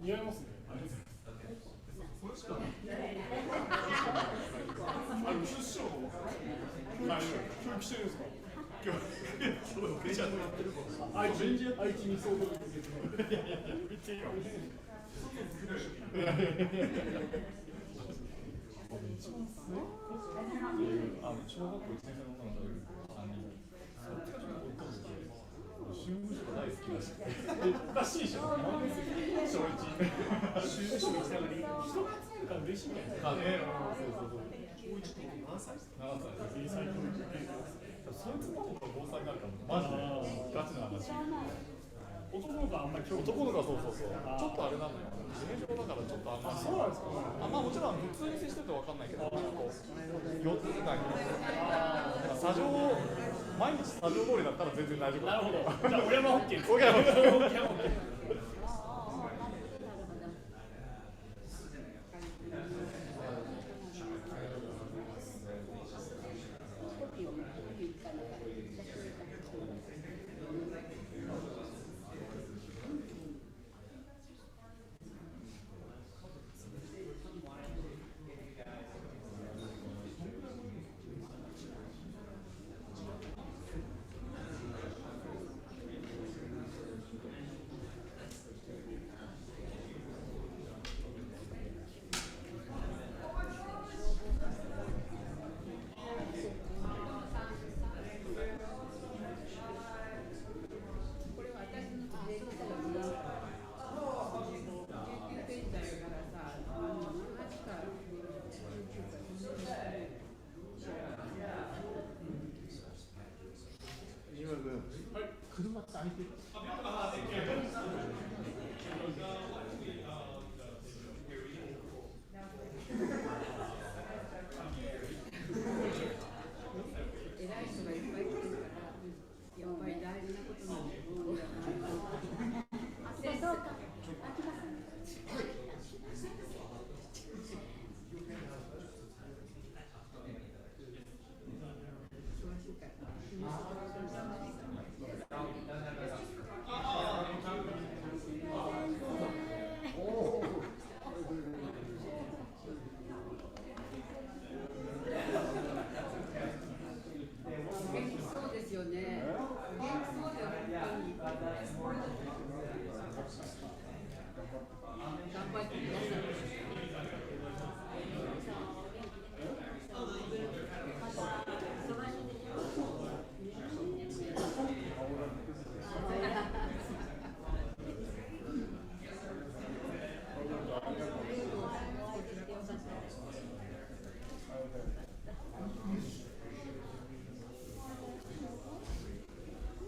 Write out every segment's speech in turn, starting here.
似合いますね。出身も今日来てるんですか。今日愛知に相当受けていやいやいや見てよ。一番すごい小学校1年生の女の子が3人新聞社大好きだしおかしいでしょ小1新聞社行きたがり人が集まるから嬉しいんじゃないですかそう小1って何歳ですか7歳そいつの子が5歳になるからマジでガチな話男の子はあんまり興味男の子はそうちょっとあれなのよ自閉症だからちょっとあんまりそうなんですかもちろん普通に接してて分かんないけどこう4つ以外に毎日作業通りだったら全然大丈夫なるほどじゃあ親も OK 親も OK 車って開いてる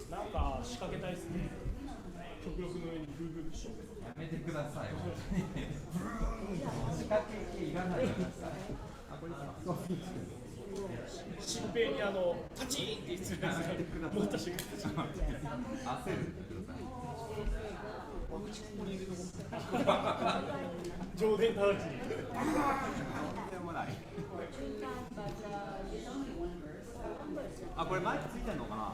なんか仕掛けたいですね。極力の上にグーグルしよう。やめてください。仕掛けいらないでください。新平にパチンって言ってるやつが持った瞬間焦るんだけどさ。上電直ちに。あ、これマイクついてんのかな。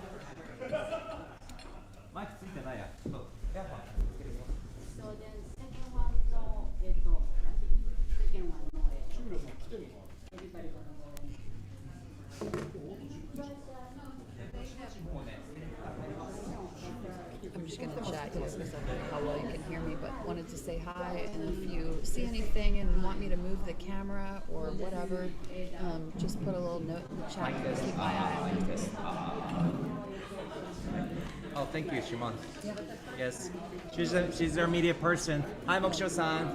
マイクついてないや。ちょっとエアファンつけてみます。I'm just going to chat you because I don't know how well you can hear me, but wanted to say hi. And if you see anything and want me to move the camera or whatever, just put a little note in the chat. Keep my eye on it. Oh, thank you, Shimon. Yeah. Yes, she's their media person. Hi, Mokusho-san.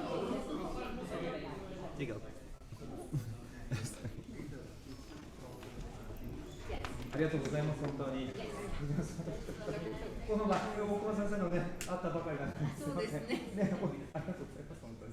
Here you go. ありがとうございます、本当に。この番組を大久保先生のね、あったばかりなんです。そうですね。ありがとうございます、本当に。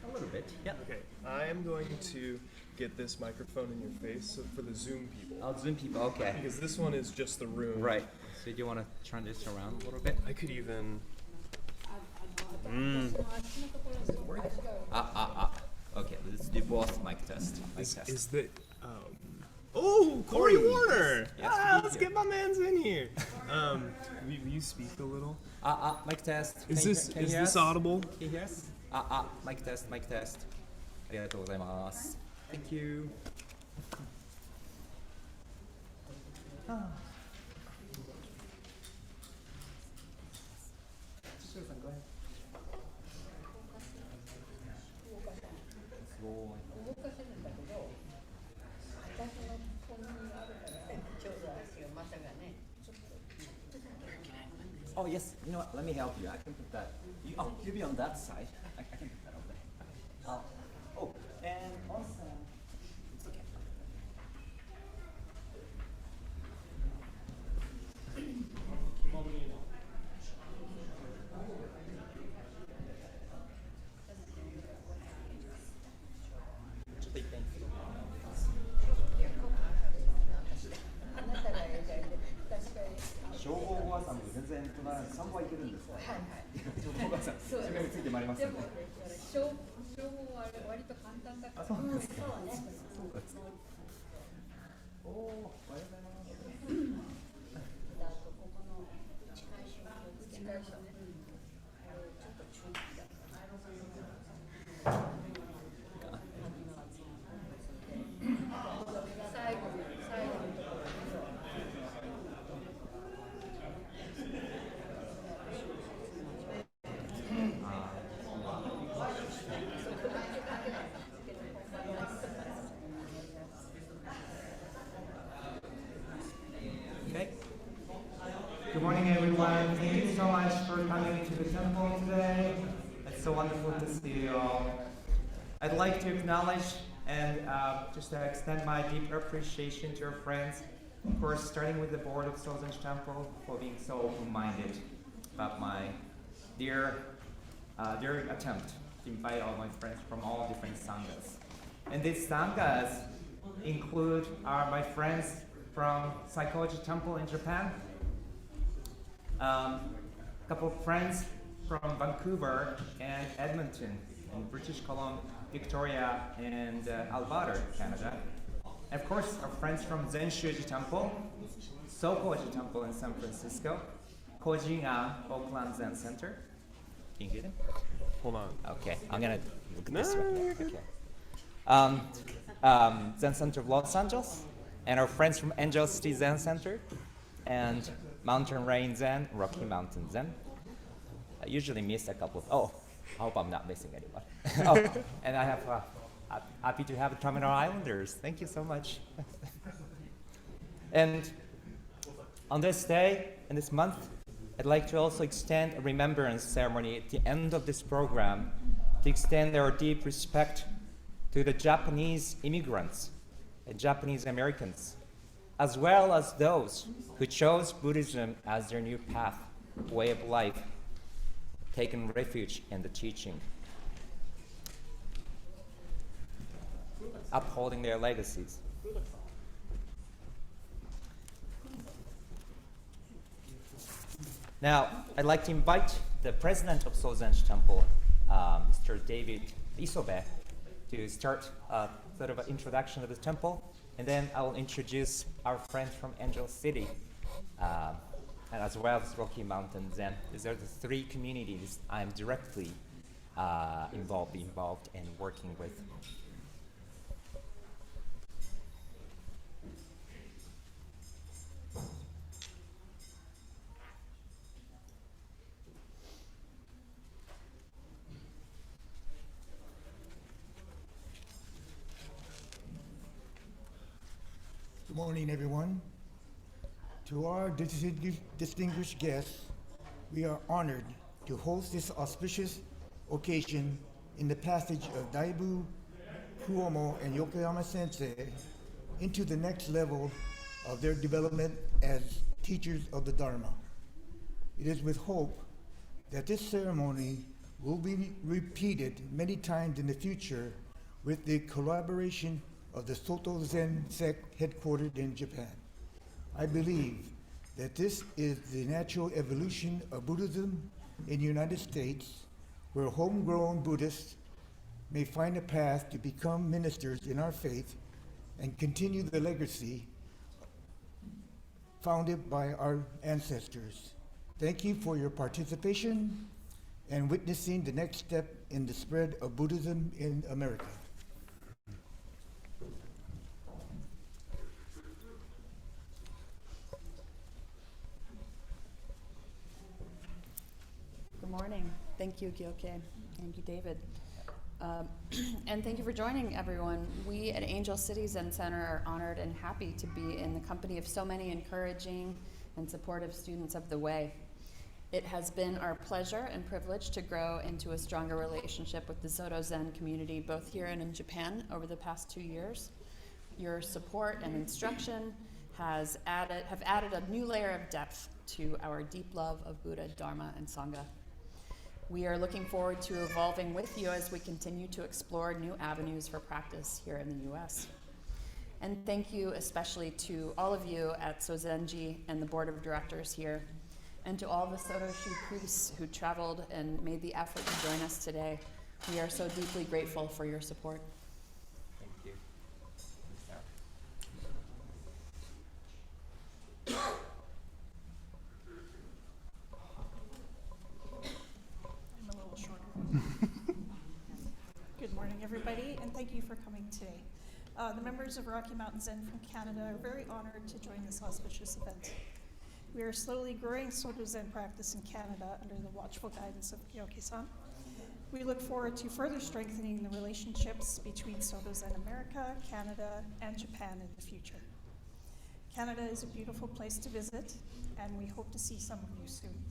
A little bit, yeah. Okay, I am going to get this microphone in your face so for the Zoom people. Oh, Zoom people, okay. Because this one is just the room. Right. So do you want to turn this around a little bit? I could even. Okay, let's do both mic test. Is that? Oh, Corey Warner! Yes, Let's get my man's in here. Will you speak a little? Mic test. Is this audible? Can you hear us? Mic test, mic test. ありがとうございます。Thank you. Go ahead. Oh yes, you know what? Let me help you. I can put that. You'll be on that side. I can put that over there. And also, it's okay. Good morning, everyone. Thank you so much for coming to the temple today. It's so wonderful to see you all. I'd like to acknowledge and just extend my deep appreciation to our friends, of course, starting with the board of Sozenji Temple for being so open-minded about my dear attempt to invite all my friends from all different sanghas. And these sanghas include my friends from Psychology Temple in Japan, a couple of friends from Vancouver and Edmonton in British Columbia, Victoria, and Alberta, Canada. And of course, our friends from Shuso Temple, Sozenji Temple in San Francisco, Kojinga Oakland Zen Center. Can you hear them? Hold on. Okay, I'm gonna look at this No, one. you're good. Okay. Zen Center of Los Angeles, and our friends from Angel City Zen Center, and Mountain Rain Zen, Rocky Mountain Zen. I usually miss a couple of, I hope I'm not missing anyone. And I have, happy to have the Terminal Islanders. Thank you so much. And on this day, and this month, I'd like to also extend a remembrance ceremony at the end of this program to extend our deep respect to the Japanese immigrants and Japanese Americans, as well as those who chose Buddhism as their new path, way of life, taking refuge in the teaching, upholding their legacies. Now, I'd like to invite the president of Sozenji Temple, Mr. David Isobe, to start sort of an introduction of the temple, and then I will introduce our friends from Angel City, and as well as Rocky Mountain Zen. These are the three communities I'm directly involved in working with. Good morning, everyone. To our distinguished guests, we are honored to host this auspicious occasion in the passage of Daibu, Cuomo, and Yokoyama Sensei into the next level of their development as teachers of the Dharma. It is with hope that this ceremony will be repeated many times in the future with the collaboration of the Soto Zen sect headquartered in Japan. I believe that this is the natural evolution of Buddhism in the United States, where homegrown Buddhists may find a path to become ministers in our faith and continue the legacy founded by our ancestors. Thank you for your participation and witnessing the next step in the spread of Buddhism in America. Good morning. Thank you, Gyoke. Thank you, David. And thank you for joining, everyone. We at Angel City Zen Center are honored and happy to be in the company of so many encouraging and supportive students of the way. It has been our pleasure and privilege to grow into a stronger relationship with the Soto Zen community, both here and in Japan, over the past 2 years. Your support and instruction have added a new layer of depth to our deep love of Buddha, Dharma, and Sangha. We are looking forward to evolving with you as we continue to explore new avenues for practice here in the U.S. And thank you especially to all of you at Sozenji and the board of directors here, and to all the Soto Shu priests who traveled and made the effort to join us today. We are so deeply grateful for your support. Thank you. I'm a little shorter. Good morning, everybody, and thank you for coming today. The members of Rocky Mountain Zen from Canada are very honored to join this auspicious event. We are slowly growing Soto Zen practice in Canada under the watchful guidance of Gyoke-san. We look forward to further strengthening the relationships between Soto Zen America, Canada, and Japan in the future. Canada is a beautiful place to visit, and we hope to see some of you soon.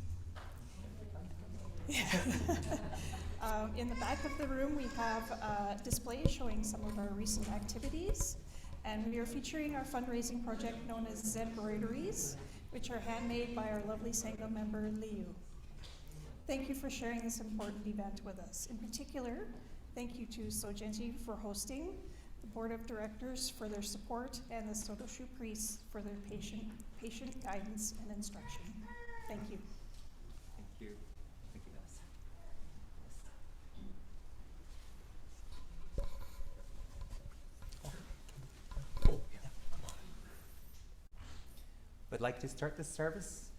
In the back of the room, we have a display showing some of our recent activities, and we are featuring our fundraising project known as Zen Embroideries, which are handmade by our lovely Sangha member, Liu. Thank you for sharing this important event with us. In particular, thank you to Sozenji for hosting, the board of directors for their support, and the Soto Shu priests for their patient guidance and instruction. Thank you. Thank you. Thank you, guys. We'd like to start the service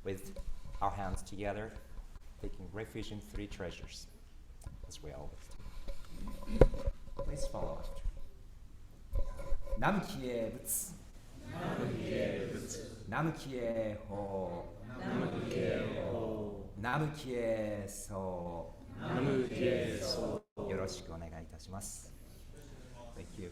with our hands together, taking refuge in three treasures, as we always do. Please follow after. Nam Kie Butsu. Nam Kie Ho. Nam Kie So. よろしくお願いいたします。Thank you.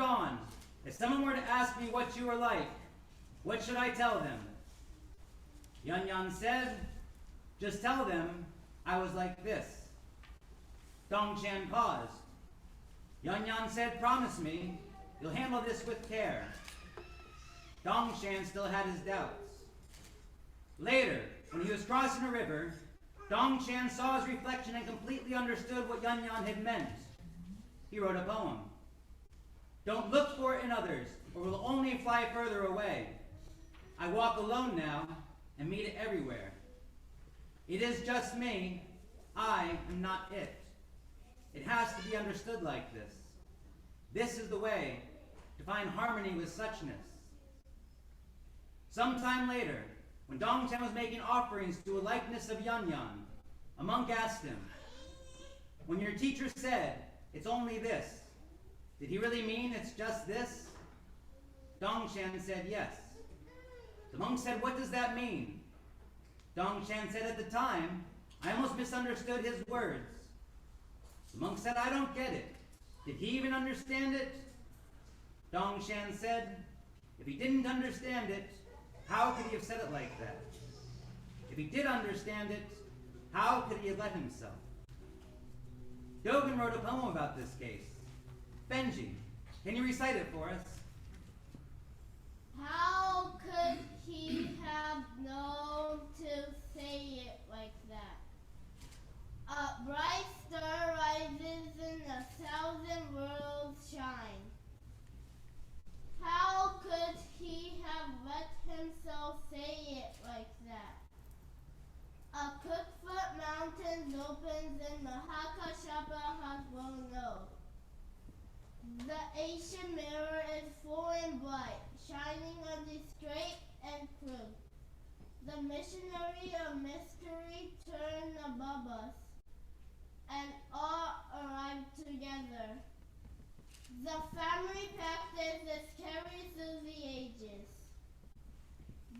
gone, if someone were to ask me what you were like, what should I tell them? Yun Yan said, just tell them I was like this. Dong Chan paused. Yun Yan said, promise me you'll handle this with care. Dong Chan still had his doubts. Later, when he was crossing a river, Dong Chan saw his reflection and completely understood what Yun Yan had meant. He wrote a poem. Don't look for it in others, or we'll only fly further away. I walk alone now and meet it everywhere. It is just me. I am not it. It has to be understood like this. This is the way to find harmony with suchness. Sometime later, when Dong Chan was making offerings to a likeness of Yun Yan, a monk asked him, when your teacher said, it's only this, did he really mean it's just this? Dong Chan said yes. The monk said, what does that mean? Dong Chan said, at the time, I almost misunderstood his words. The monk said, I don't get it. Did he even understand it? Dong Chan said, if he didn't understand it, how could he have said it like that? If he did understand it, how could he have let himself? Dogen wrote a poem about this case. Benji, can you recite it for us? How could he have known to say it like that? A bright star rises in 1,000 worlds shine. How could he have let himself say it like that? A Cookfoot Mountains opens and the Hakashapa has grown low. The Asian mirror is full and bright, shining on the straight and crude. The missionary of mystery turned above us, and all arrived together. The family practice is carried through the ages.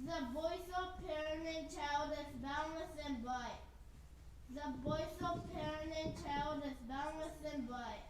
The voice of parent and child is boundless and bright. The voice of parent and child is boundless and bright.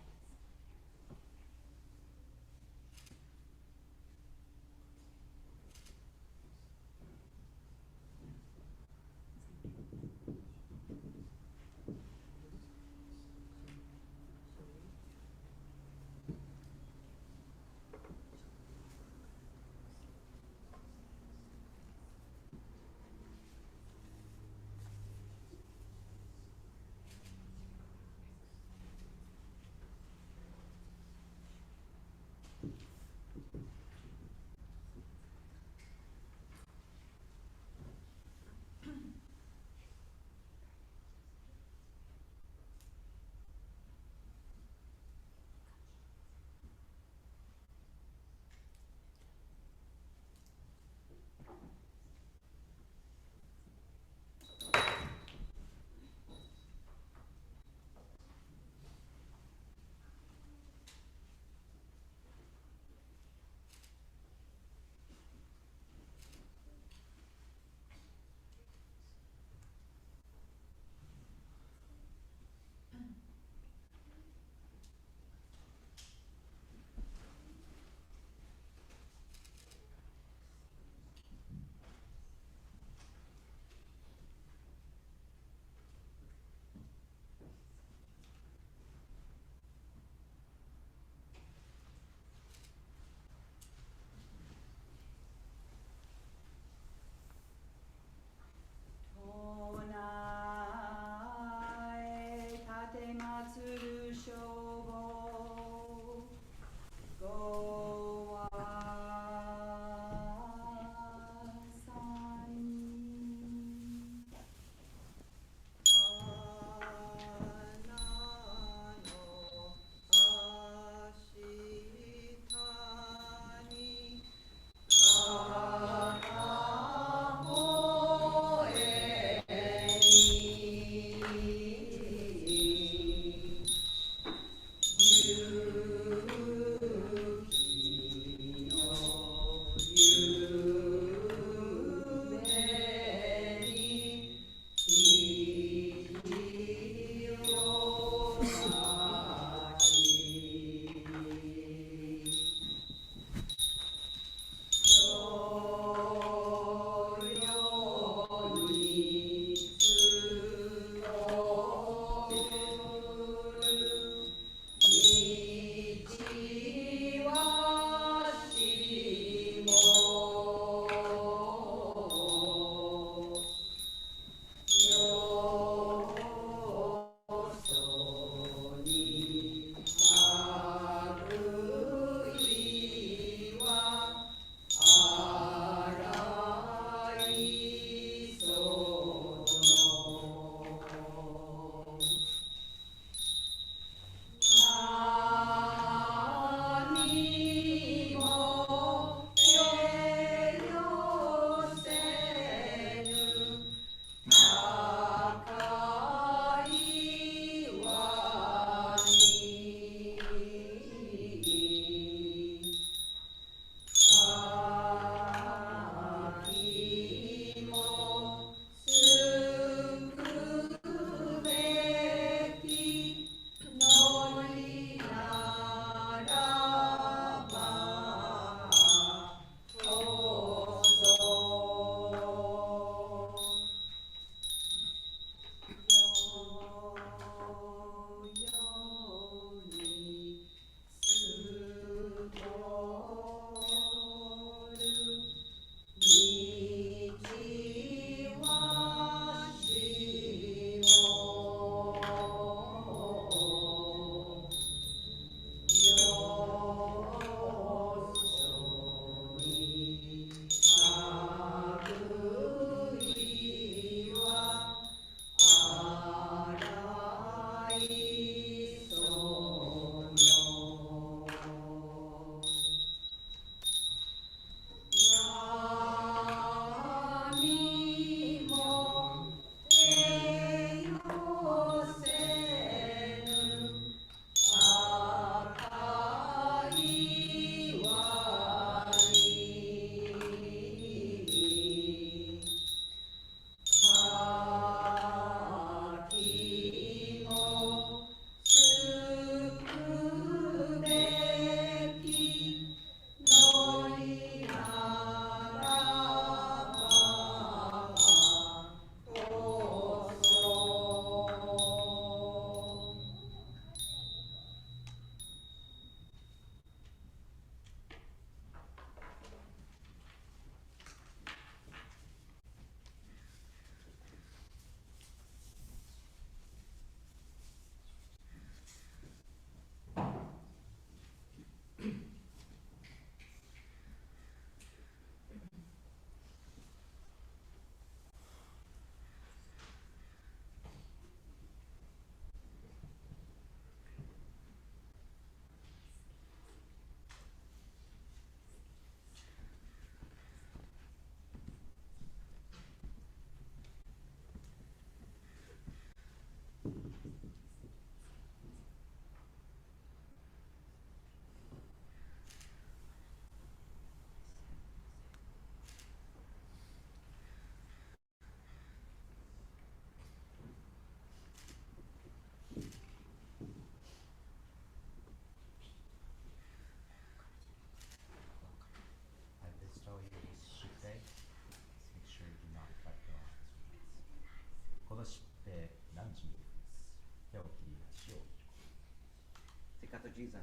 Joza.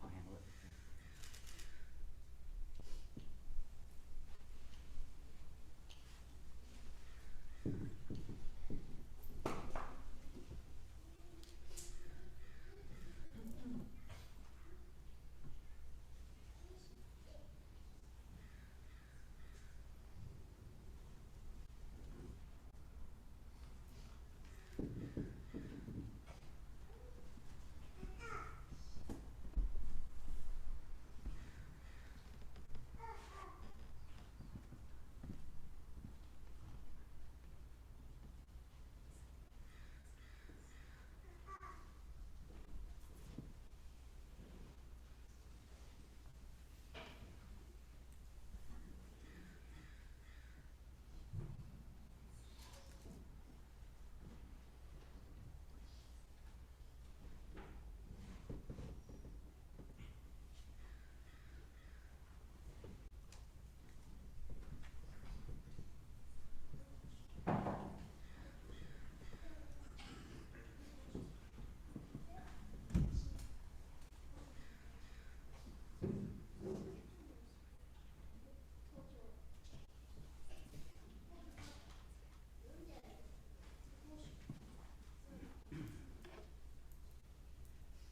I'll handle it.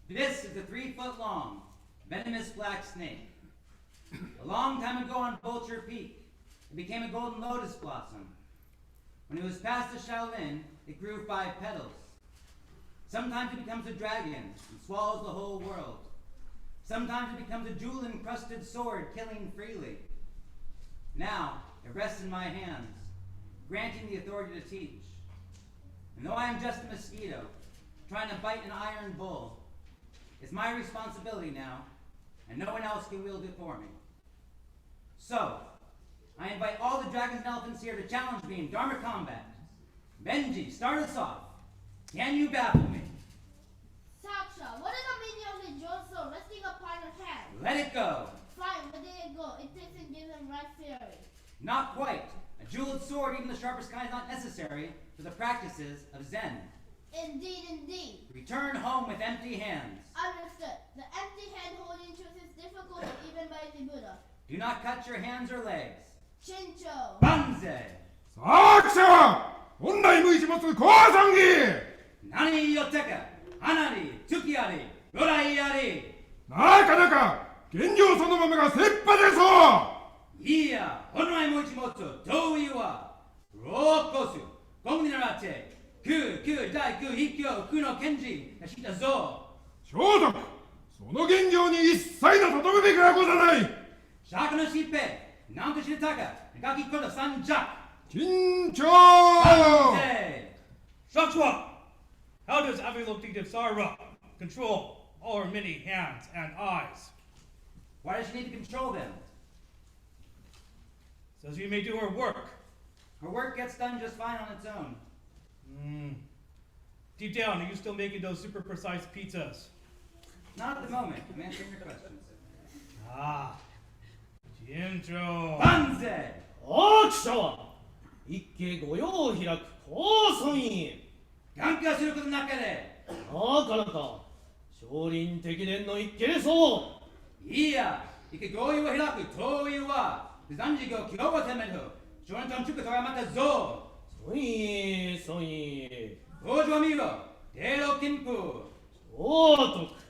This is a 3-foot-long, venomous black snake. A long time ago on Vulture Peak, it became a golden lotus blossom. When it was passed to Shaolin, it grew 5 petals. Sometimes it becomes a dragon and swallows the whole world. Sometimes it becomes a jewel-encrusted sword, killing freely. Now, it rests in my hands, granting the authority to teach. And though I am just a mosquito, trying to bite an iron bull, it's my responsibility now, and no one else can wield it for me. So, I invite all the dragons and elephants here to challenge me in Dharma combat. Benji, start us off. Can you baffle me? Saksha, what is the meaning of the Joza resting upon your hand? Let it go. Fine, where did it go? It doesn't give him right theory. Not quite. A jeweled sword, even the sharpest kind, is not necessary for the practices of Zen. Indeed, indeed. Return home with empty hands. Understood. The empty hand holding truth is difficult even by the Buddha. Do not cut your hands or legs. Shincho. Banzai! 作者本来無一物降参儀 Nani yoteka, hanari, tukiari, rodaiari. なかなか現状そのままが切羽でそういや、本来も一物、どういうわ。ローコス、ゴムにならて、大空一挙、空の賢治、したぞ。聖徳その現状に一切のとどめべきはござない釈の疾病、なんとしてたか、ガキこと三着。緊張 Shakshwa, how does Avalokitesvara control all her many hands and eyes? Why does she need to control them? So she may do her work. Her work gets done just fine on its own. Deep down, are you still making those super precise pizzas? Not at the moment. I'm answering your questions. Ah, Jinjo. Banzai! 大記者は一家御用を開く高尊院眼化することの中でなかなか少林敵伝の一家でそう。いや、一家合意を開く遠いは残事業今日はてめる少年との畜とがまたぞ尊院尊院道場を見ろ帝王金峰聖徳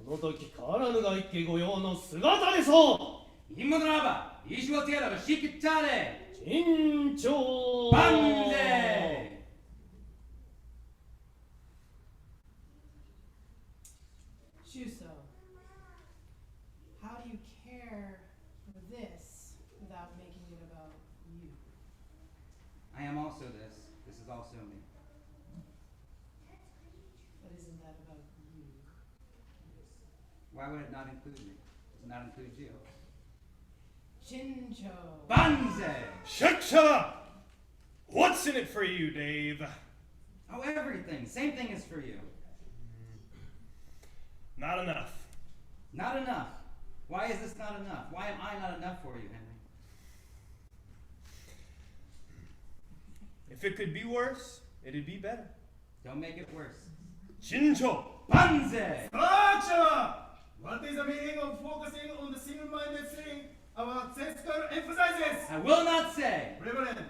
その時変わらぬが一家御用の姿でそう陰謀ならば石をつければしきったれ緊張万歳 Shuso, how do you care for this without making it about you? I am also this. This is also me. But isn't that about you? Why would it not include me? Does it not include you? Shincho. Banzai! Shaksha! What's in it for you, Dave? Oh, everything. Same thing is for you. Not enough. Not enough. Why is this not enough? Why am I not enough for you, Henry? If it could be worse, it'd be better. Don't make it worse. Shincho! Banzai! 作者 What is the meaning of focusing on the single-minded thing our Zen school emphasizes? I will not say. Reverend,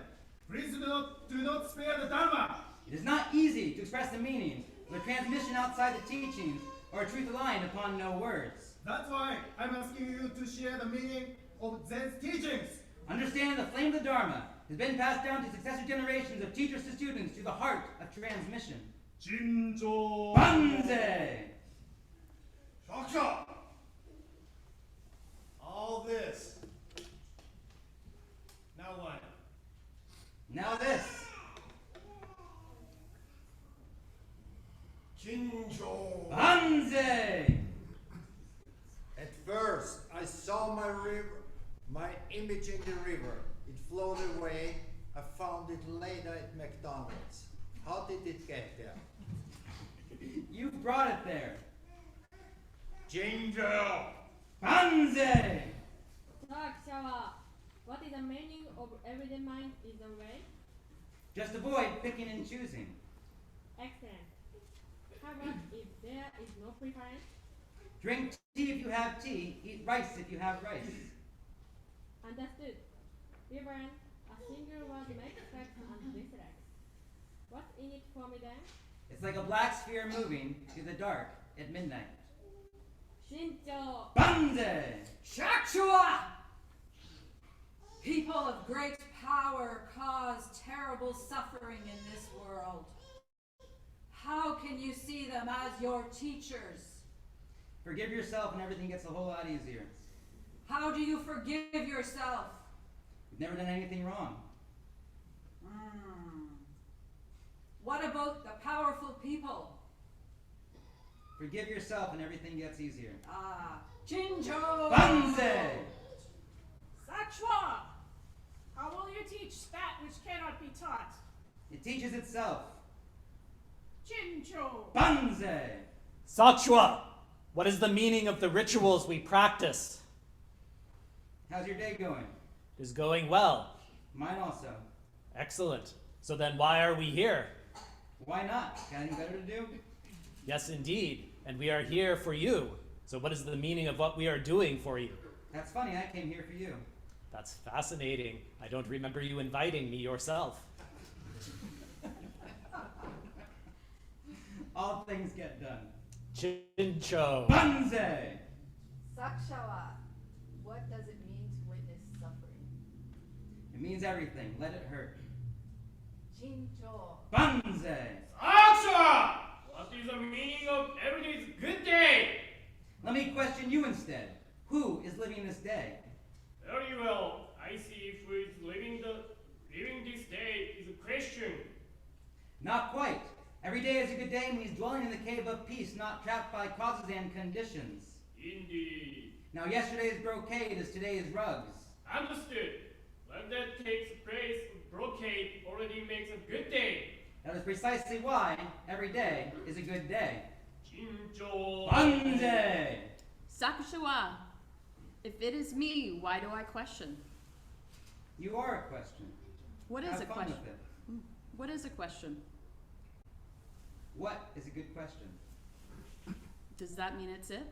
please do not spare the Dharma. It is not easy to express the meaning of a transmission outside the teachings or a truth lying upon no words. That's why I'm asking you to share the meaning of Zen's teachings. Understanding the flame of the Dharma has been passed down to successive generations of teachers to students through the heart of transmission. 진조. Banzai! Shaksha. All this. Now what? Now this. 진조. Banzai! At first, I saw my image in the river. It flowed away. I found it later at McDonald's. How did it get there? You brought it there. 진조. Banzai! What is the meaning of everyday mind is the way? Just avoid picking and choosing. Excellent. How about if there is no preference? Drink tea if you have tea. Eat rice if you have rice. Understood. Reverend, a single word makes facts and dislikes. What's in it for me then? It's like a black sphere moving through the dark at midnight. Shincho. Banzai! Shakshua! People of great power cause terrible suffering in this world. How can you see them as your teachers? Forgive yourself and everything gets a whole lot easier. How do you forgive yourself? You've never done anything wrong. What about the powerful people? Forgive yourself and everything gets easier. Jinjo! Banzai! Sakshwa! How will you teach that which cannot be taught? It teaches itself. Jinjo! Banzai! Sakshwa, what is the meaning of the rituals we practice? How's your day going? It is going well. Mine also. Excellent. So then why are we here? Why not? Got anything better to do? Yes, indeed. And we are here for you. So what is the meaning of what we are doing for you? That's funny, I came here for you. That's fascinating. I don't remember you inviting me yourself. All things get done. Chincho. Banzai! Sakshawa, what does it mean to witness suffering? It means everything. Let it hurt. Chincho. Banzai! Aksha! What is the meaning of every day is a good day? Let me question you instead. Who is living this day? Very well. I see who is living this day is a question. Not quite. Every day is a good day when he's dwelling in the cave of peace, not trapped by causes and conditions. Indeed. Now yesterday's brocade is today's rugs. Understood. When that takes place, brocade already makes a good day. That is precisely why every day is a good day. Jinjo. Banzai! Sakshawa, if it is me, why do I question? You are a question. What is Have a fun question? with it. What is a question? What is a good question? Does that mean it's it?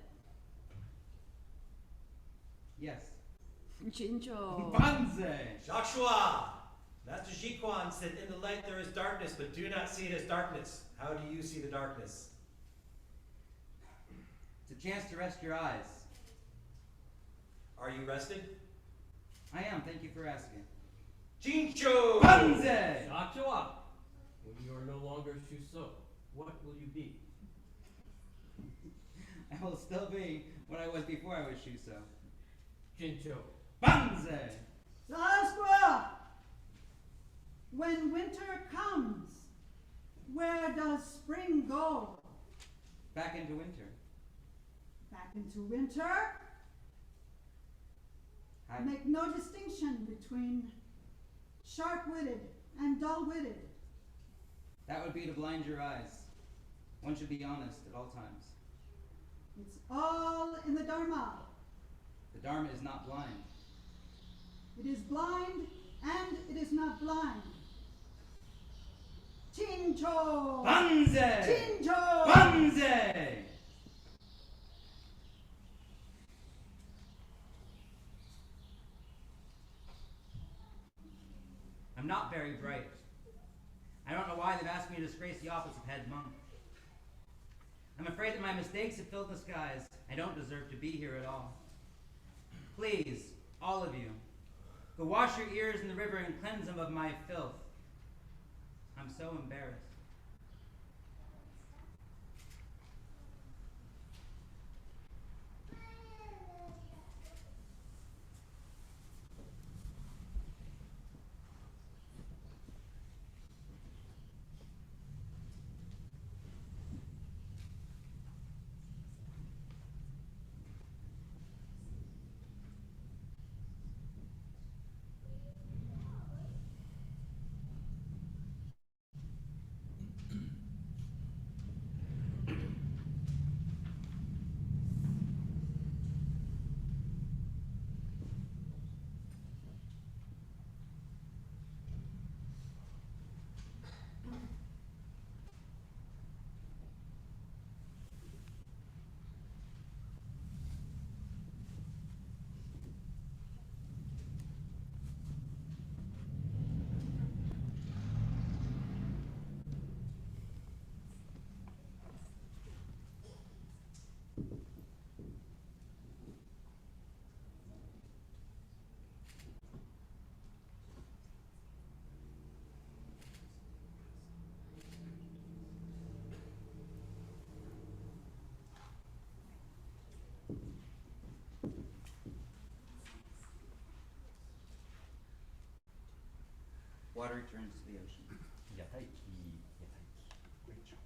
Yes. Jinjo. Banzai! Shakshua! Master Jikwan said, in the light there is darkness, but do not see it as darkness. How do you see the darkness? It's a chance to rest your eyes. Are you rested? I am, thank you for asking. Jincho! Banzai! Shakshua! When you are no longer Shuso, what will you be? I will still be what I was before I was Shuso. Jincho. Banzai! Sasqua! When winter comes, where does spring go? Back into winter. Back into winter? Make no distinction between sharp-witted and dull-witted. That would be to blind your eyes. One should be honest at all times. It's all in the Dharma. The Dharma is not blind. It is blind and it is not blind. Chincho! Banzai! Chincho! Banzai! I'm not very bright. I don't know why they've asked me to disgrace the office of head monk. I'm afraid that my mistakes have filled the skies. I don't deserve to be here at all. Please, all of you, go wash your ears in the river and cleanse them of my filth. I'm so embarrassed. Water returns to the ocean. Yataiki, yataiki. Great job.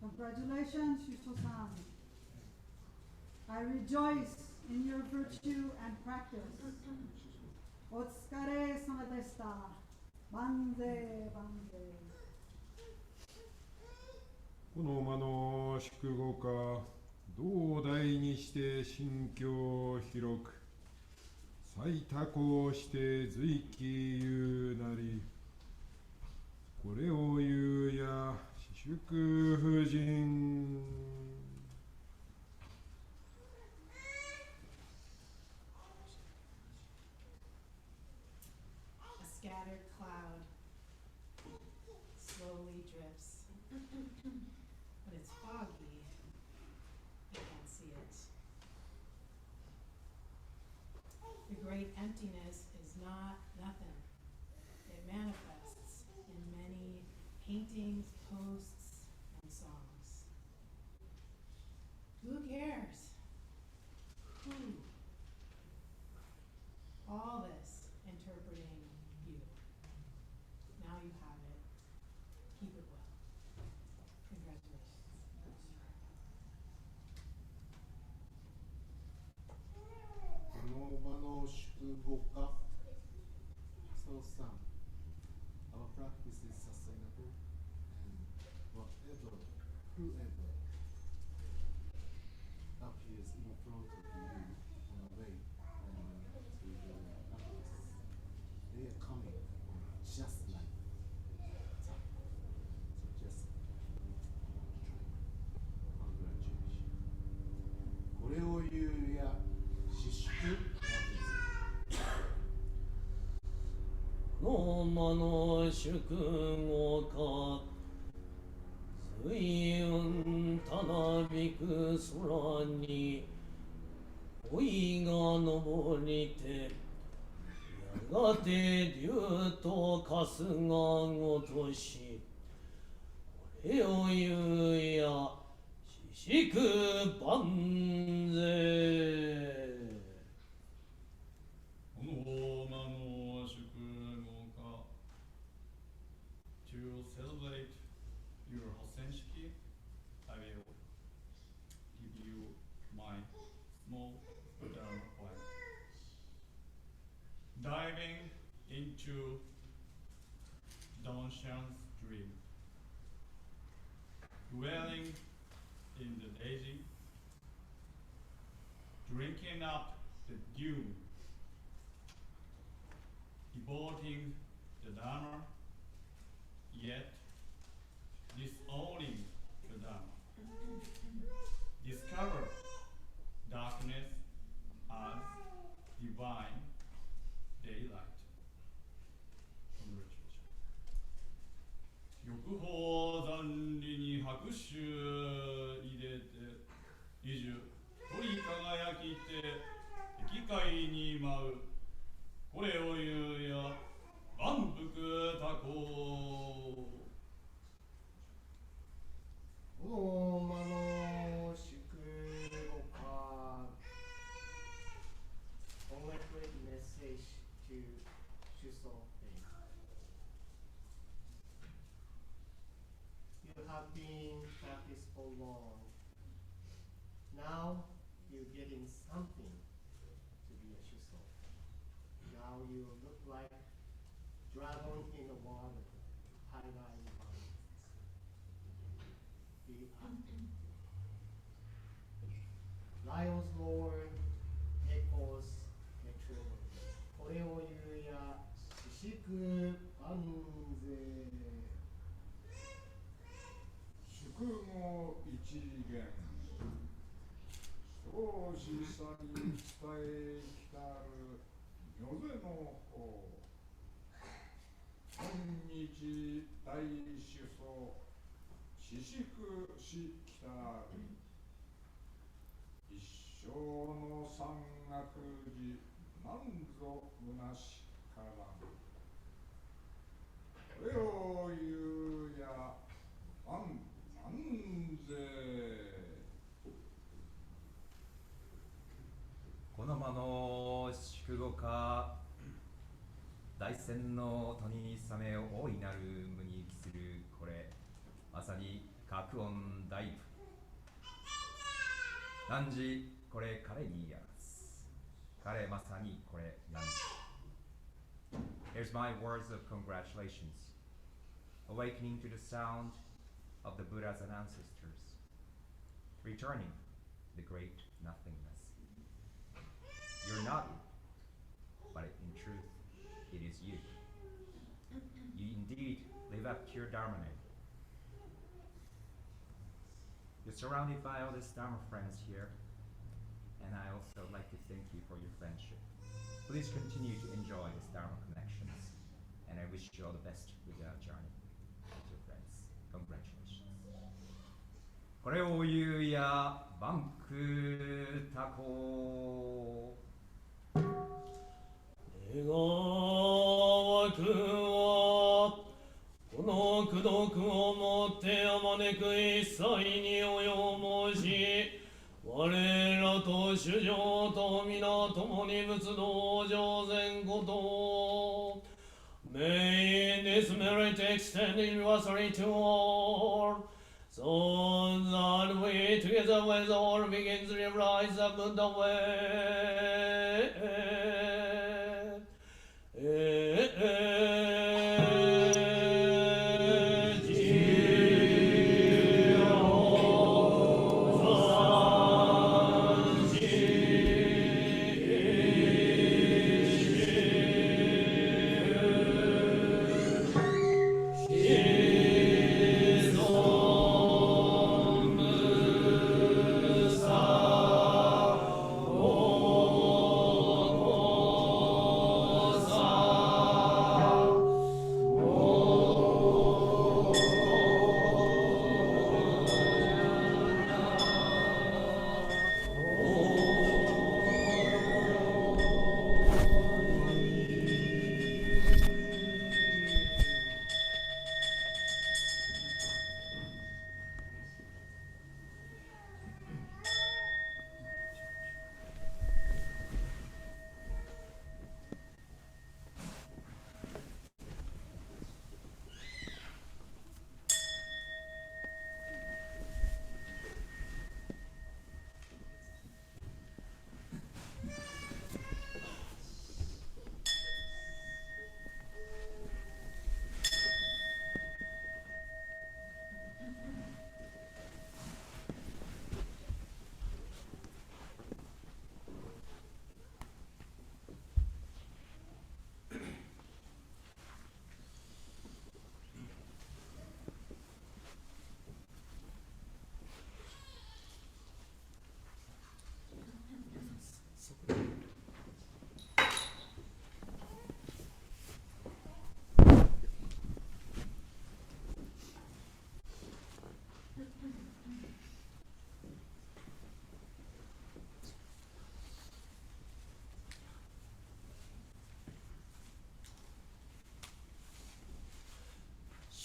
Congratulations, Shuso-san. I rejoice in your virtue and practice. Otsukare sama deshita. Banze, banze. この間の祝語か同大にして心境広く最多行して随記言うなりこれを言うや私祝婦人 A scattered cloud slowly drifts, but it's foggy. You can't see it. The great emptiness is not nothing. It manifests in many paintings, posts, and songs. Who cares? Who? All this interpreting you. Now you have it. Keep it well. Congratulations. この場の祝語か So son, our practice is sustainable and whatever, whoever appears in front of you on the way to the practice, they are coming just like that. So just try. Congratulations. これを言うや自粛の間の祝語か水雲たなびく空に恋が昇りてやがて竜と春日ごとしこれを言うや四祝万世 To celebrate your Hossenshiki, I will give you my small Dharma plan. Diving into Donshan's dream, dwelling in the daisy, drinking up the dew, devoting the Dharma, yet disowning have been practiced for long. Now you're getting something to be a Shuso. Now you look like dragon in the water, highlighting the Lion's roar echoes the true. これを言うや、四宿万世。宿語一元。少子さに伝えきたる御勢の方。今日大主祖、四宿しきたる。一生の山岳寺、なんぞむなしからん。これを言うや、万世。この間の宿語か、大戦の音にさめ大いなる無に帰するこれ、まさに覚音大部。汝これ彼にやらす。彼まさにこれ汝。Here's my words of congratulations, awakening to the sound of the Buddhas and ancestors, returning the great nothingness. You're not it, but in truth, it is you. You indeed live up to your Dharma name. You're surrounded by all these Dharma friends here, and I also like to thank you for your friendship. Please continue to enjoy these Dharma connections, and I wish you all the best with your journey. Dear friends, congratulations. これを言うや、バンクタコ。願わくはこの功徳をもってあまねく一切に及ぼし、我らと主上と皆共に仏道上善こと。May this merit extend universally to all, so that we together with all begin to realize the Buddha way.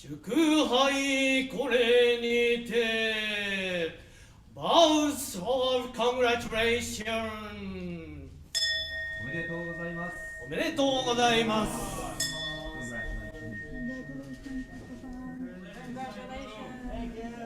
祝杯これにて Vows of congratulation おめでとうございます。おめでとうございます。Congratulations.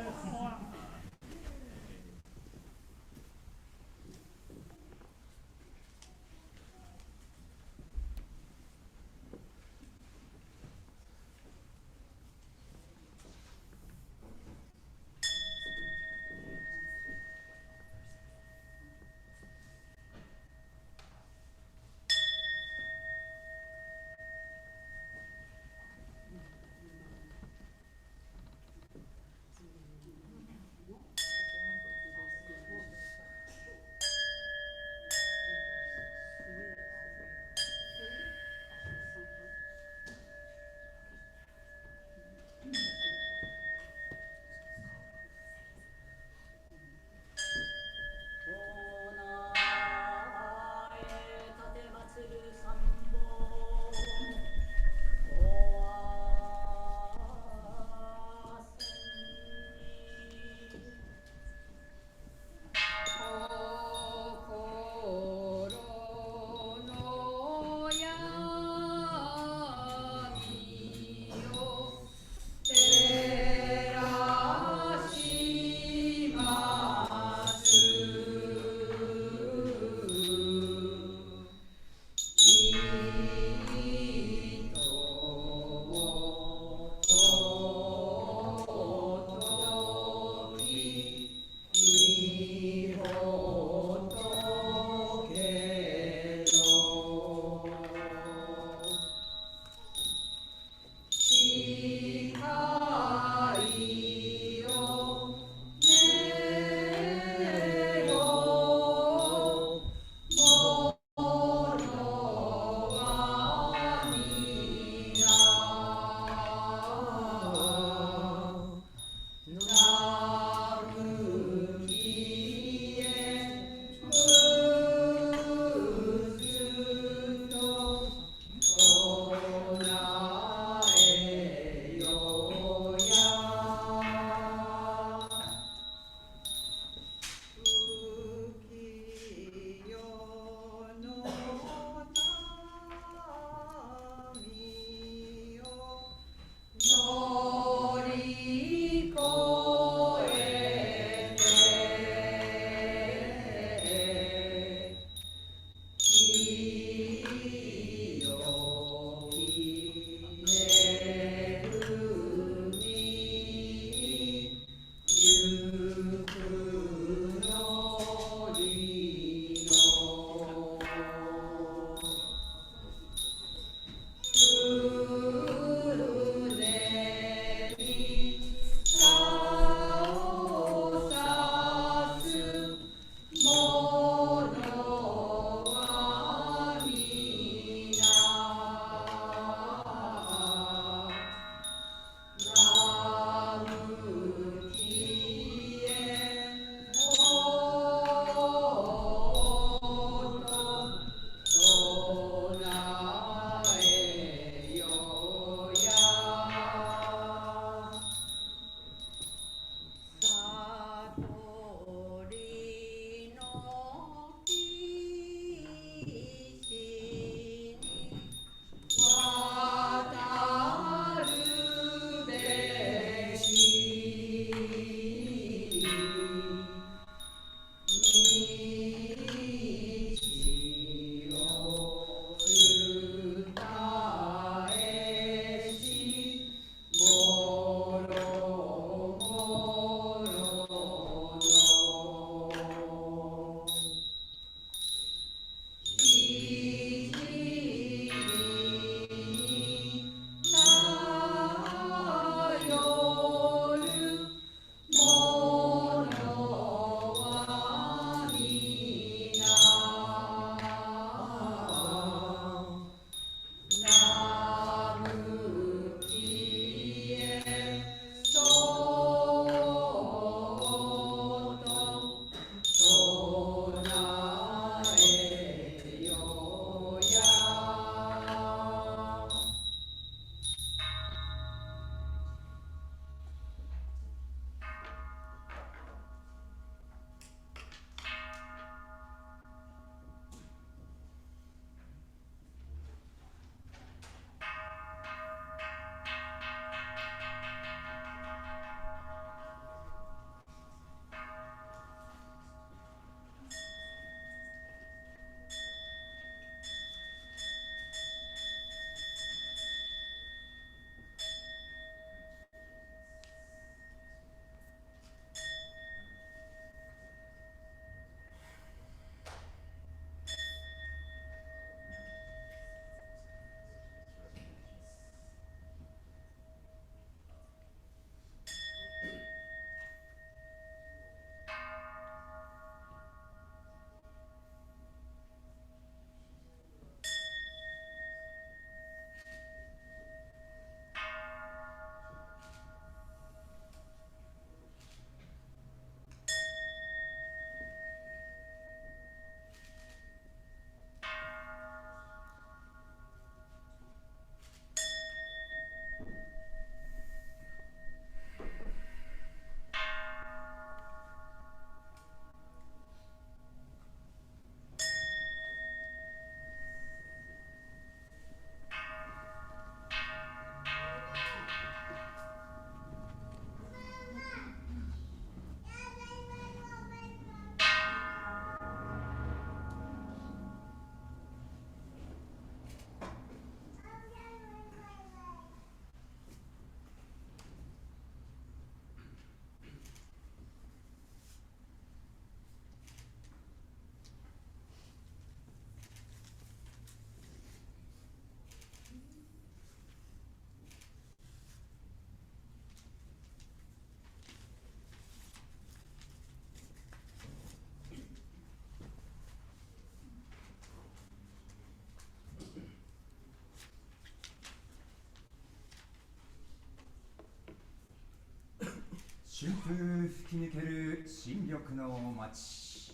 春風吹き抜ける新緑の街、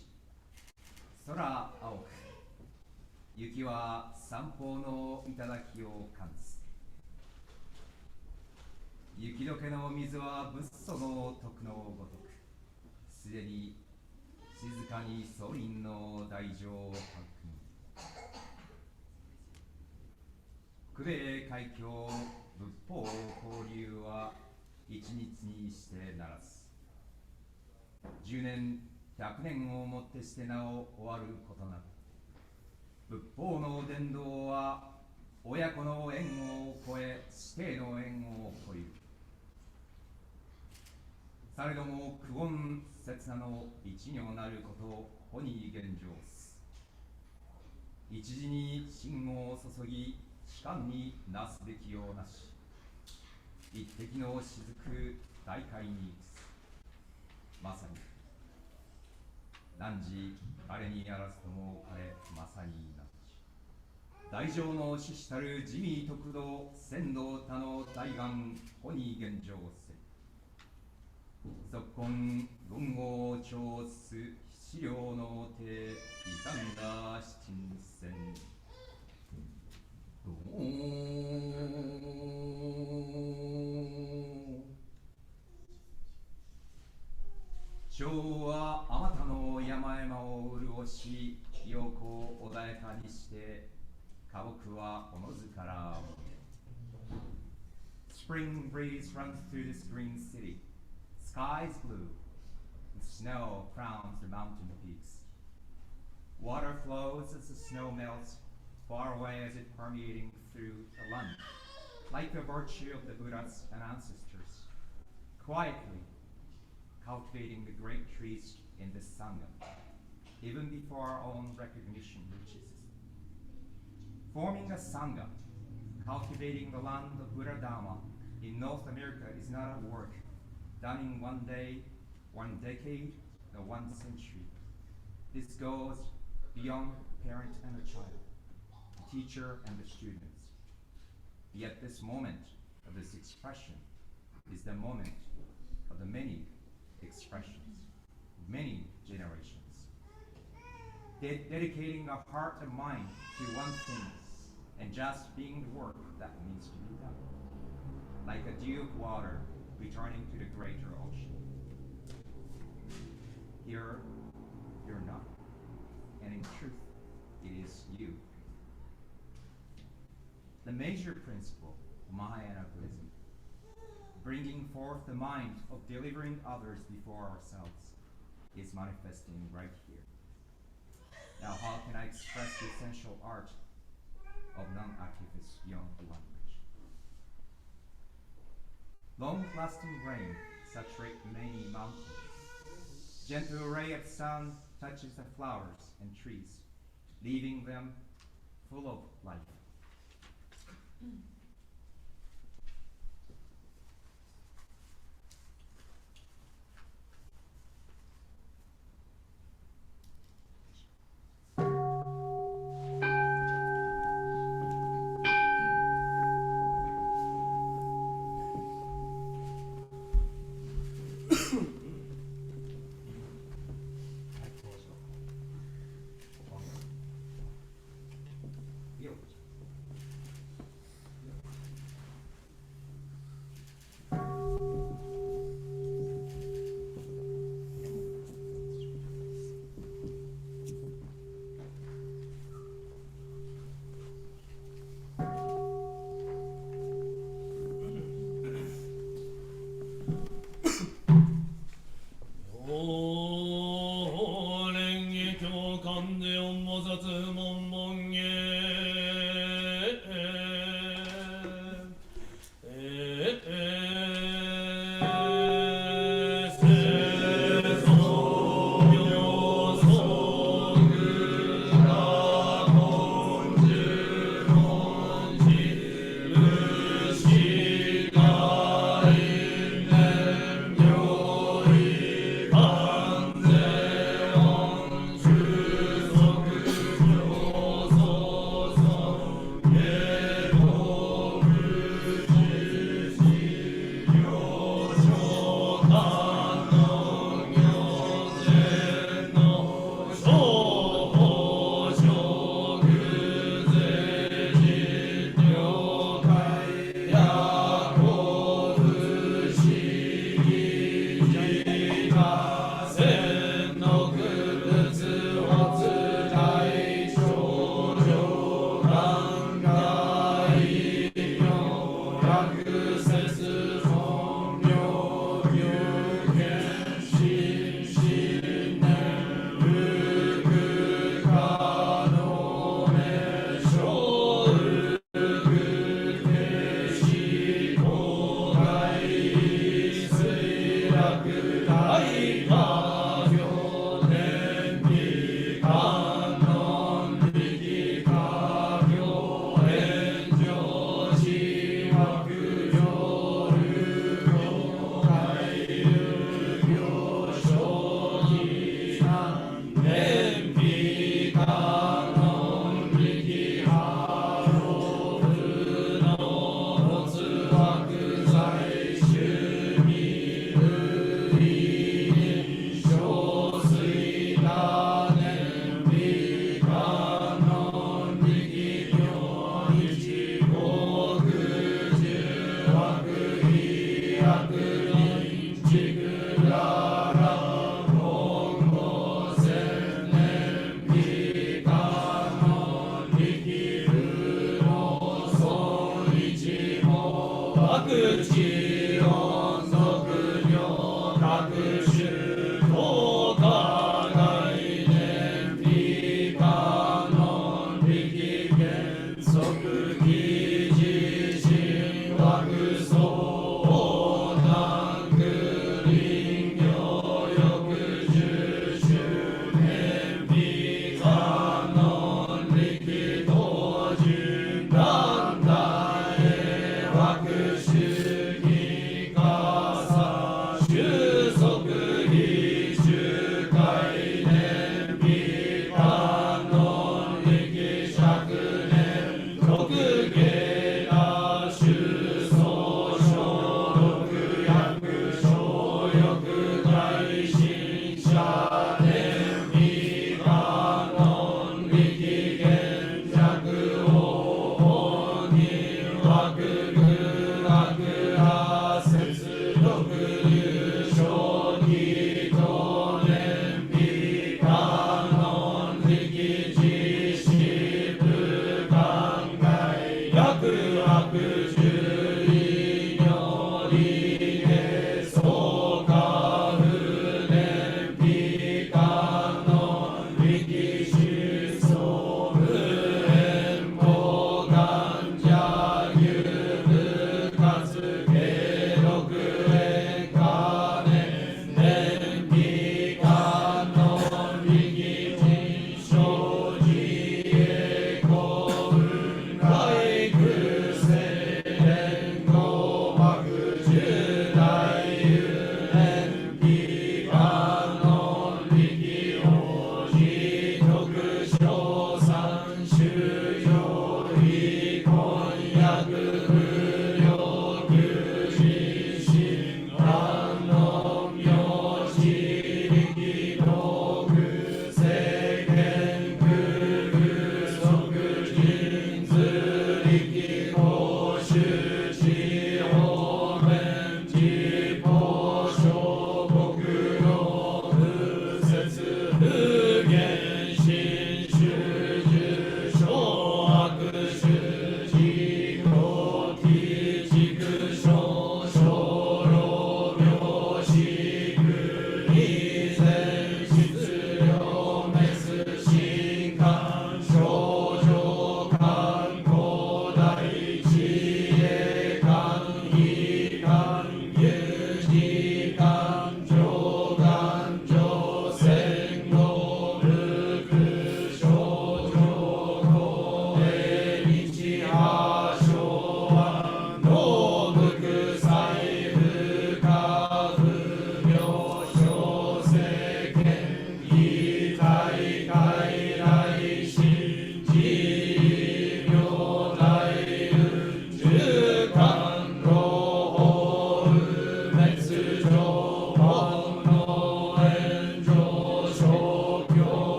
空青く、雪は三方の頂を冠す。雪解けの水は仏祖の徳のごとく、すでに静かに祖輪の大乗を育み、久米海峡仏法交流は一日にしてならず、10年100年をもってしてなお終わることなく、仏法の伝道は親子の縁を超え師弟の縁を超える。されども苦言刹那の一行なることほに現状す。一時に信号を注ぎ士官になすべきようなし、一滴の雫大海に移す。まさに汝彼にあらずとも彼まさになち。大乗の死したる自味徳道仙道他の大願ほに現状せ。続今言語を調す資料の手異端が七戦。昭和あまたの山々を潤し陽光を穏やかにして花木はおのずから Spring breeze runs through this green city. Sky is blue, and snow crowns the mountain peaks. Water flows as the snow melts, far away as it permeating through the land, like the virtue of the Buddhas and ancestors, quietly cultivating the great trees in this Sangha, even before our own recognition reaches us. Forming a Sangha, cultivating the land of Buddha Dharma in North America is not a work done in one day, 1 decade, or 1 century. This goes beyond the parent and the child, the teacher and the students. Yet this moment of this expression is the moment of the many expressions, many generations. Dedicating a heart and mind to one thing and just being the work that needs to be done. Like a dew of water returning to the greater ocean. Here, you're not. And in truth, it is you. The major principle of Mahayana Buddhism, bringing forth the mind of delivering others before ourselves, is manifesting right here. Now, how can I express the essential art of non-activist young language? Long-lasting rain saturates many mountains. Gentle ray of sun touches the flowers and trees, leaving them full of life.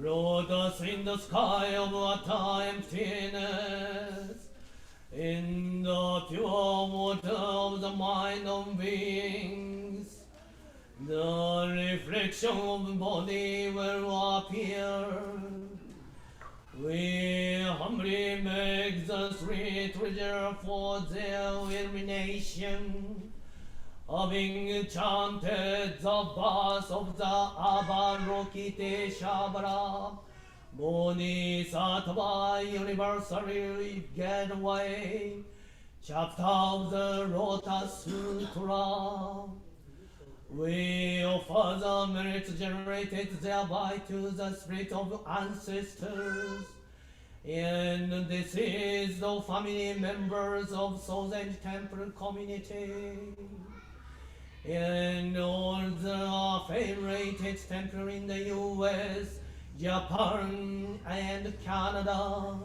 Wrote us in the sky of utter emptiness, in the pure water of the mind of beings. The reflection of body will appear. We humbly make the sweet treasure for their illumination, having chanted the verse of the Avalokitesvara, Bodhisattva universally getaway, chapter of the Lotus Sutra. We offer the merits generated thereby to the spirit of ancestors. And this is the family members of Sozenji Temple community. And all the favorite temples in the US, Japan, and Canada,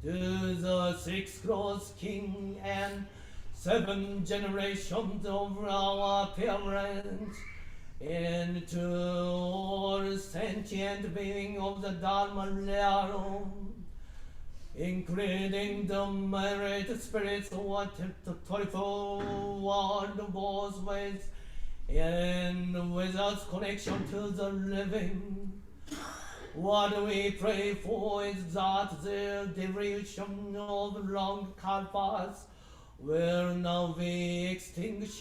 to the 6 cross king and 7 generations of our parents, and to all sentient beings of the Dharma realm, including the merit spirits of the 24 world both ways, and without connection to the living. What we pray for is that the devotion of long kalpas will now be extinguished,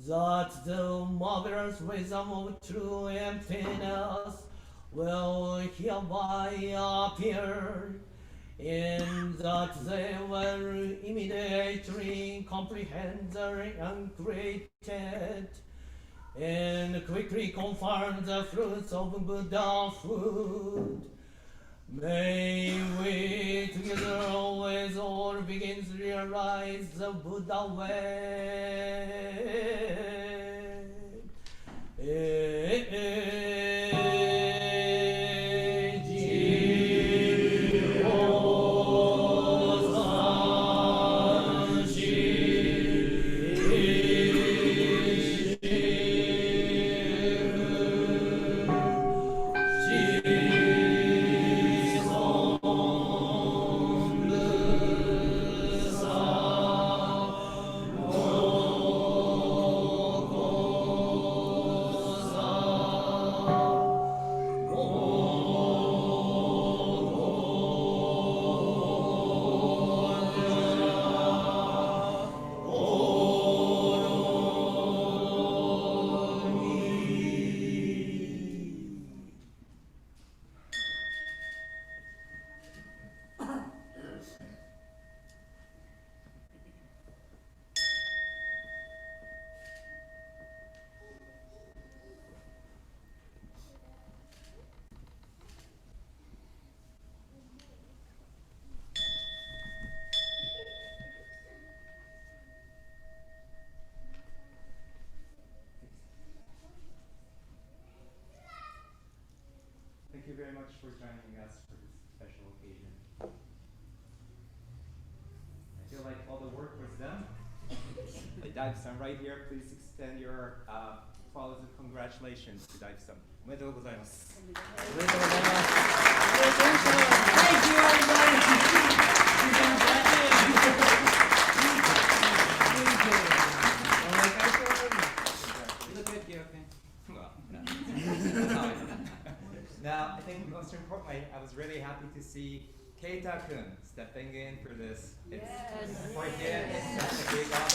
that the marvelous wisdom of true emptiness will hereby appear, and that they will immediately comprehend the uncreated, and quickly confirm the fruits of Buddhahood. May we together always all begin to realize the Buddha way. Thank you very much for joining us for this special occasion. I feel like all the work was done. Daibu-san, right here, please extend your flowers of congratulations to Daibu-san. おめでとうございます。おめでとうございます。Thank you, everybody. Now, I think most importantly, I was really happy to see Keita-kun stepping in for this. It's for him, it's such a big honor.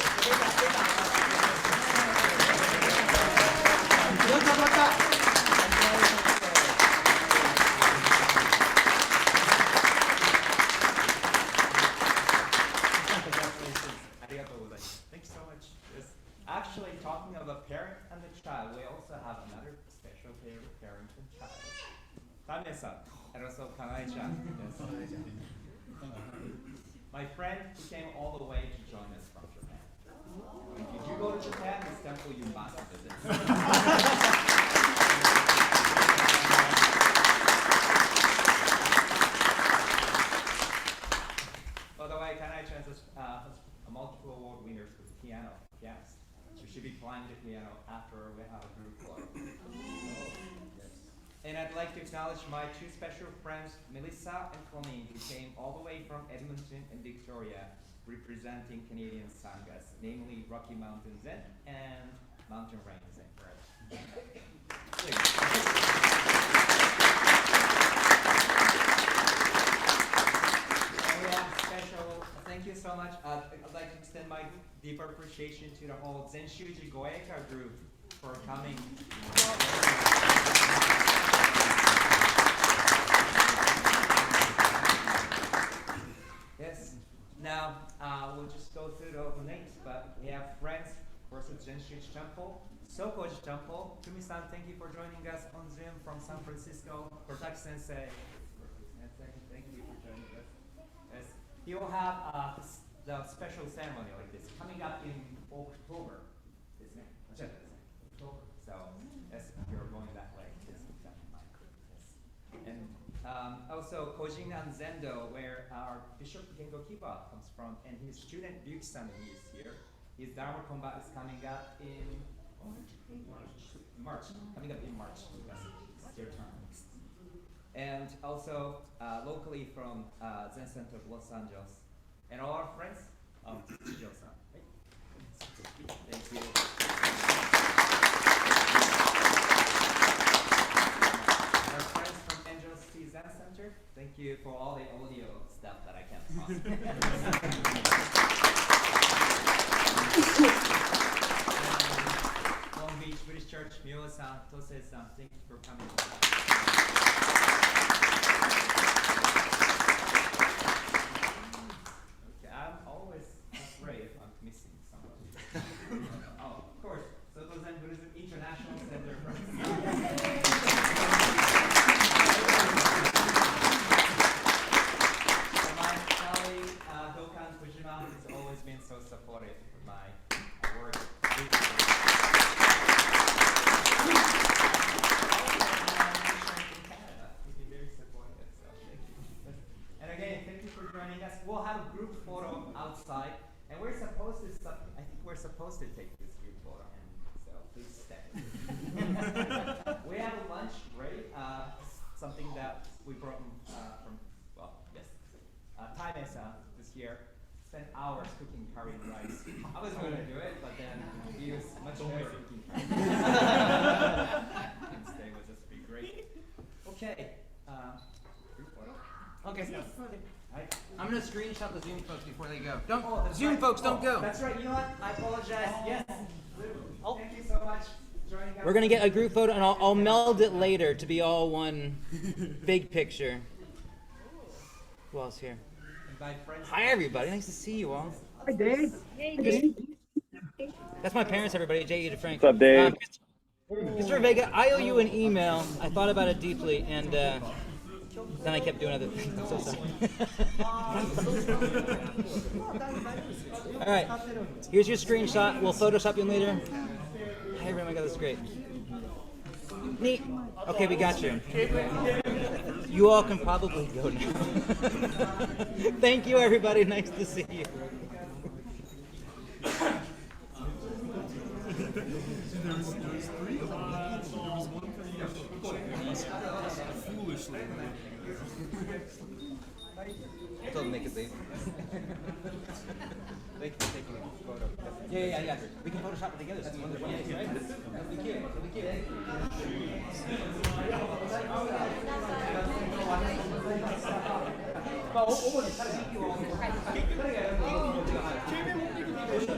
Thank you so much. Yes. Actually, talking of a parent and a child, we also have another special favorite parent and child. Tame-san, and also Kanai-chan. Yes. My friend who came all the way to join us from Japan. If you do go to Japan, this temple you must visit. way, Kanai-chan has multiple award winners with pianist. We should be playing the piano after we have a group photo. Yes. And I'd like to acknowledge my two special friends, Melissa and Colleen, who came all the way from Edmonton and Victoria, representing Canadian sanghas, namely Rocky Mountain Zen and Mountain Rain Zen. Thank you so much. I'd like to extend my deep appreciation to the whole Zenshuji Goenka group for coming. Yes. Now we'll just go through the names, but we have friends for Zenshuji Temple, Sokoji Temple. Kumi-san, thank you for joining us on Zoom from San Francisco. Protaki Sensei, thank you for joining us. Yes. He will have the special ceremony like this coming up in October, isn't it? October. So, yes, if you're going that way, this is definitely my group. Yes. And also Kojin and Zendo, where our Bishop Gengo Kiba comes from, and his student Ryuki-san, he is here. His Dharma combat is coming up in March. Coming up in March. Yes, it's your turn. And also locally from Zen Center of Los Angeles. And all our friends of Joza. Right? Thank you. Our friends from Angeles City Zen Center, thank you for all the audio stuff that I can't Long Beach Buddhist Church, Mio-san, Tose-san, thank you for coming. I'm always afraid if I'm missing somebody. Oh, of course, Soto Zen Buddhism International Center. My colleague, Dokan Fujima, has always been so supportive of my work. And again, thank you for joining us. We'll have a group photo outside, and we're supposed to. I think we're supposed to take this group photo, so please stay. We have a lunch ready. Something that we brought from. Well, yes, Thai-mesa this year. Spent hours cooking curry and rice. I was going to do it, but then he was much better cooking curry. Instead, would just be great. Okay. Group photo. Okay. Yes. Right. I'm going to screenshot the Zoom folks before they go. Zoom right. folks, don't go. That's right. You know what? I apologize. Yes. Thank you so much for joining us. We're going to get a group photo, and I'll meld it later to be all one big picture. Who else here? Hi, everybody. Nice to see you all. Hi, Dave. Hey, Dave. That's my parents, everybody. J.E. DeFrank. What's up, Dave? Mr. Vega, I owe you an email. I thought about it deeply, and then I kept doing other things. I'm so sorry. All right. Here's your screenshot. We'll Photoshop you later. Hi, everyone. That's great. Neat. Okay, we got you. You all can probably go now. Thank you, everybody. Nice to see you. There's three. There was one thing foolishly. I told him they could leave. They can take a photo. Yeah. We can Photoshop it together. That's wonderful. Right? That'll be cute. That'll be cute.